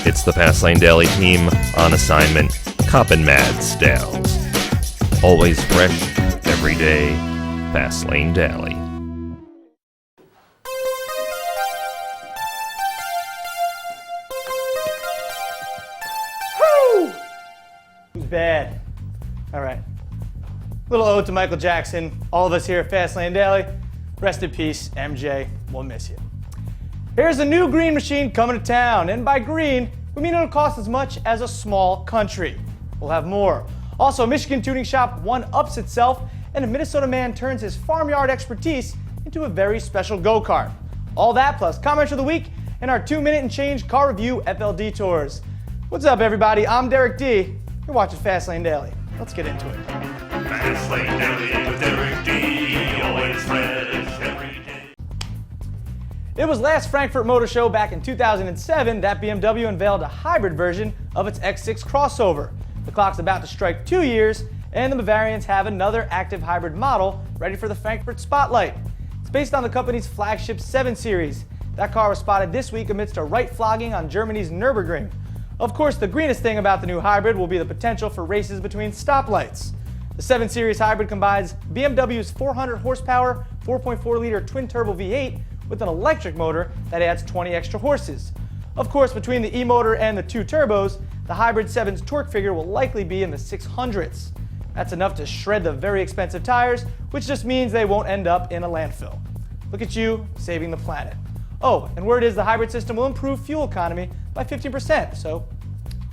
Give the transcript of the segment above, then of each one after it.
It's the Fastlane Daily team on assignment, coppin' mad styles. Always fresh, every day, Fastlane Daily. Woo! It was bad. All right. Little ode to Michael Jackson. All of us here at Fastlane Daily. Rest in peace, MJ. We'll miss you. Here's a new green machine coming to town, and by green, we mean it'll cost as much as a small country. We'll have more. Also, a Michigan tuning shop one-ups itself, and a Minnesota man turns his farmyard expertise into a very special go-kart. All that plus comments of the week and our 2-minute and change car review FLDetours. What's up, everybody? I'm Derek D. You're watching Fastlane Daily. Let's get into it. Fastlane Daily with Derek D. Always fresh every day. It was last Frankfurt Motor Show back in 2007 that BMW unveiled a hybrid version of its X6 crossover. The clock's about to strike 2 years, and the Bavarians have another active hybrid model ready for the Frankfurt spotlight. It's based on the company's flagship 7 Series. That car was spotted this week amidst a right flogging on Germany's Nurburgring. Of course, the greenest thing about the new hybrid will be the potential for races between stoplights. The 7 Series hybrid combines BMW's 400 horsepower, 4.4-liter twin-turbo V8 with an electric motor that adds 20 extra horses. Of course, between the E-motor and the 2 turbos, the Hybrid 7's torque figure will likely be in the 600s. That's enough to shred the very expensive tires, which just means they won't end up in a landfill. Look at you, saving the planet. Oh, and word is the hybrid system will improve fuel economy by 15%, so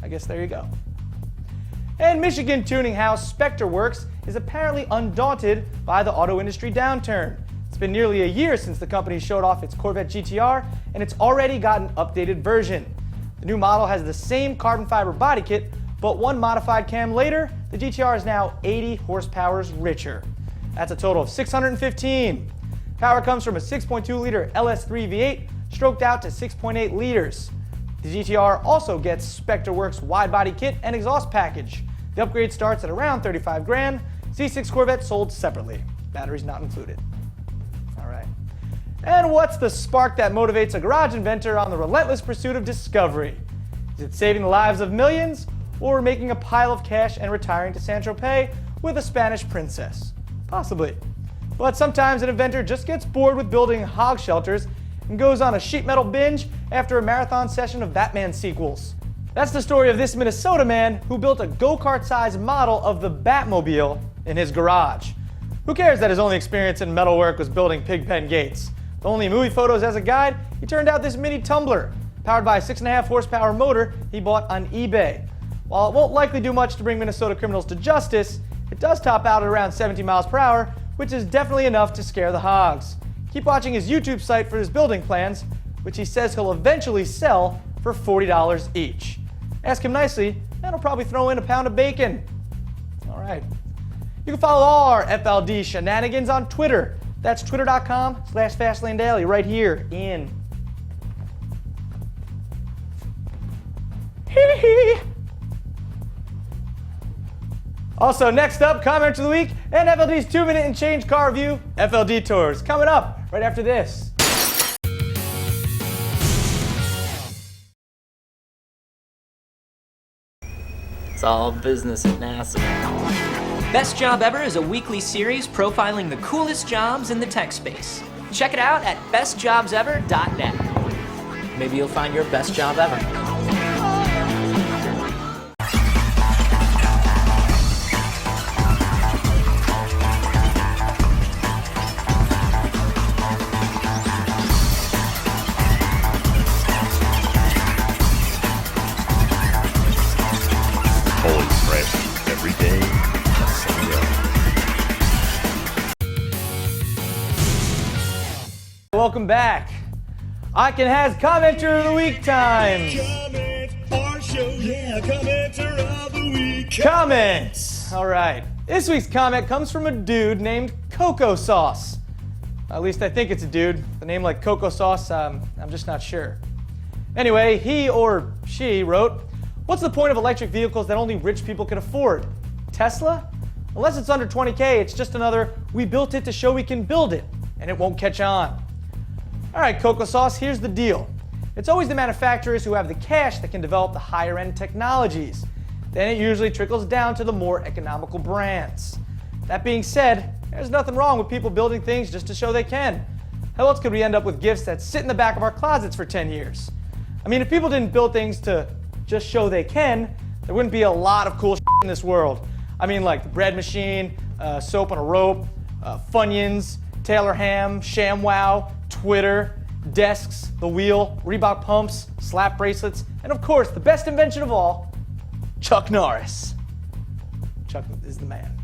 I guess there you go. And Michigan tuning house Specter Werks is apparently undaunted by the auto industry downturn. It's been nearly a year since the company showed off its Corvette GTR, and it's already got an updated version. The new model has the same carbon fiber body kit, but one modified cam later, the GTR is now 80 horsepower richer. That's a total of 615. Power comes from a 6.2-liter LS3 V8, stroked out to 6.8 liters. The GTR also gets Specter Werks wide body kit and exhaust package. The upgrade starts at around 35 grand. C6 Corvette sold separately. Batteries not included. All right. And what's the spark that motivates a garage inventor on the relentless pursuit of discovery? Is it saving the lives of millions, or making a pile of cash and retiring to Saint-Tropez with a Spanish princess? Possibly. But sometimes an inventor just gets bored with building hog shelters and goes on a sheet metal binge after a marathon session of Batman sequels. That's the story of this Minnesota man who built a go-kart-sized model of the Batmobile in his garage. Who cares that his only experience in metalwork was building pigpen gates? The only movie photos as a guide, he turned out this mini tumbler, powered by a 6.5 horsepower motor he bought on eBay. While it won't likely do much to bring Minnesota criminals to justice, it does top out at around 70 miles per hour, which is definitely enough to scare the hogs. Keep watching his YouTube site for his building plans, which he says he'll eventually sell for $40 each. Ask him nicely, and he'll probably throw in a pound of bacon. All right. You can follow all our FLD shenanigans on Twitter. That's twitter.com/FastlaneDaily right here in. Hee. Also, next up, comment of the week and FLD's 2-minute and change car review, FLDetours, coming up right after this. It's all business at NASA. Best Job Ever is a weekly series profiling the coolest jobs in the tech space. Check it out at bestjobsever.net. Maybe you'll find your best job ever. Always fresh, every day, Fastlane Daily. Welcome back. Iken has commenter of the week time. Comment, our show, yeah, commenter of the week. Comments. All right. This week's comment comes from a dude named Cocoa Sauce. At least I think it's a dude. The name like Cocoa Sauce, I'm just not sure. Anyway, he or she wrote, "What's the point of electric vehicles that only rich people can afford? Tesla? Unless it's under 20K, it's just another, we built it to show we can build it, and it won't catch on." All right, Cocoa Sauce, here's the deal. It's always the manufacturers who have the cash that can develop the higher end technologies. Then it usually trickles down to the more economical brands. That being said, there's nothing wrong with people building things just to show they can. How else could we end up with gifts that sit in the back of our closets for 10 years? I mean, if people didn't build things to just show they can, there wouldn't be a lot of cool shit in this world. I mean, like the bread machine, soap on a rope, Funyuns, Taylor Ham, ShamWow, Twitter, desks, the wheel, Reebok pumps, slap bracelets, and of course, the best invention of all, Chuck Norris. Chuck is the man.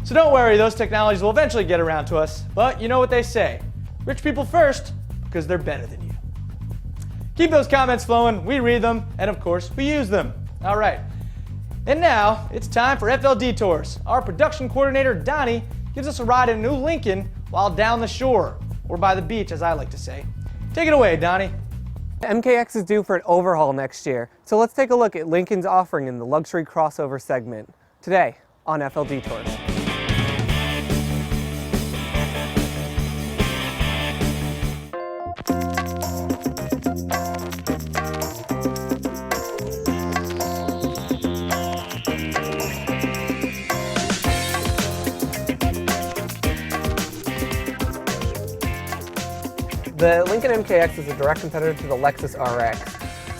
So don't worry, those technologies will eventually get around to us, but you know what they say, rich people first, because they're better than you. Keep those comments flowing, we read them, and of course, we use them. All right, and now it's time for FLDetours. Our production coordinator, Donnie, gives us a ride in a new Lincoln while down the shore, or by the beach, as I like to say. Take it away, Donnie. MKX is due for an overhaul next year, so let's take a look at Lincoln's offering in the luxury crossover segment, today on FLDetours. The Lincoln MKX is a direct competitor to the Lexus RX.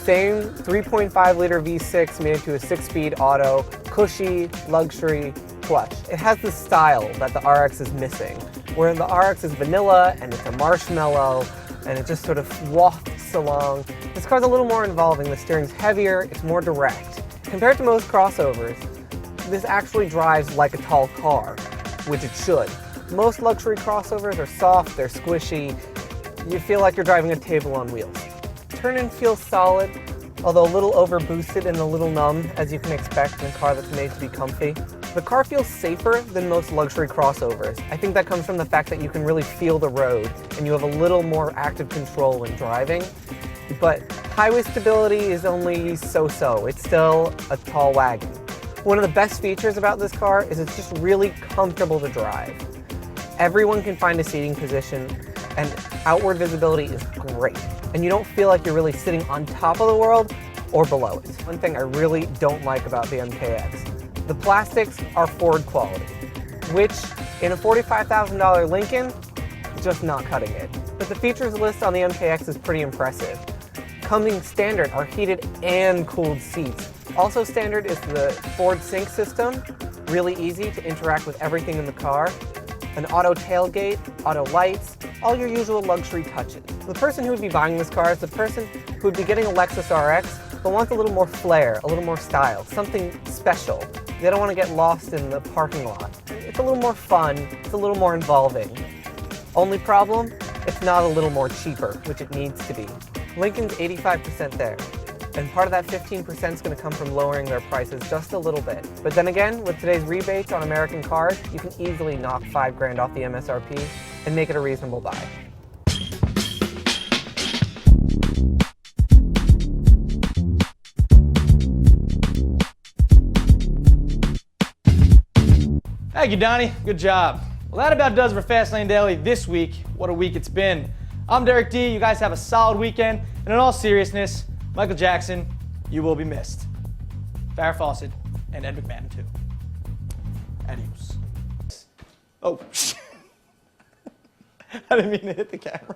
Same 3.5-liter V6 made into a 6-speed auto, cushy, luxury, plush. It has the style that the RX is missing, where the RX is vanilla and it's a marshmallow and it just sort of wafts along. This car's a little more involving. The steering's heavier, it's more direct. Compared to most crossovers, this actually drives like a tall car, which it should. Most luxury crossovers are soft, they're squishy. You feel like you're driving a table on wheels. Turn-in feels solid, although a little over-boosted and a little numb, as you can expect in a car that's made to be comfy. The car feels safer than most luxury crossovers. I think that comes from the fact that you can really feel the road, and you have a little more active control when driving. But highway stability is only so-so. It's still a tall wagon. One of the best features about this car is it's just really comfortable to drive. Everyone can find a seating position, and outward visibility is great. And you don't feel like you're really sitting on top of the world or below it. One thing I really don't like about the MKX, the plastics are Ford quality, which in a $45,000 Lincoln, just not cutting it. But the features list on the MKX is pretty impressive. Coming standard are heated and cooled seats. Also standard is the Ford Sync system, really easy to interact with everything in the car. An auto tailgate, auto lights, all your usual luxury touches. The person who would be buying this car is the person who would be getting a Lexus RX, but wants a little more flair, a little more style, something special. They don't want to get lost in the parking lot. It's a little more fun, it's a little more involving. Only problem, it's not a little more cheaper, which it needs to be. Lincoln's 85% there. And part of that 15% is going to come from lowering their prices just a little bit. But then again, with today's rebates on American cars, you can easily knock $5 grand off the MSRP and make it a reasonable buy. Thank you, Donnie. Good job. Well, that about does for Fastlane Daily this week. What a week it's been. I'm Derek D. You guys have a solid weekend. And in all seriousness, Michael Jackson, you will be missed. Farrah Fawcett and Ed McMahon, too. Adios. Oh, I didn't mean to hit the camera.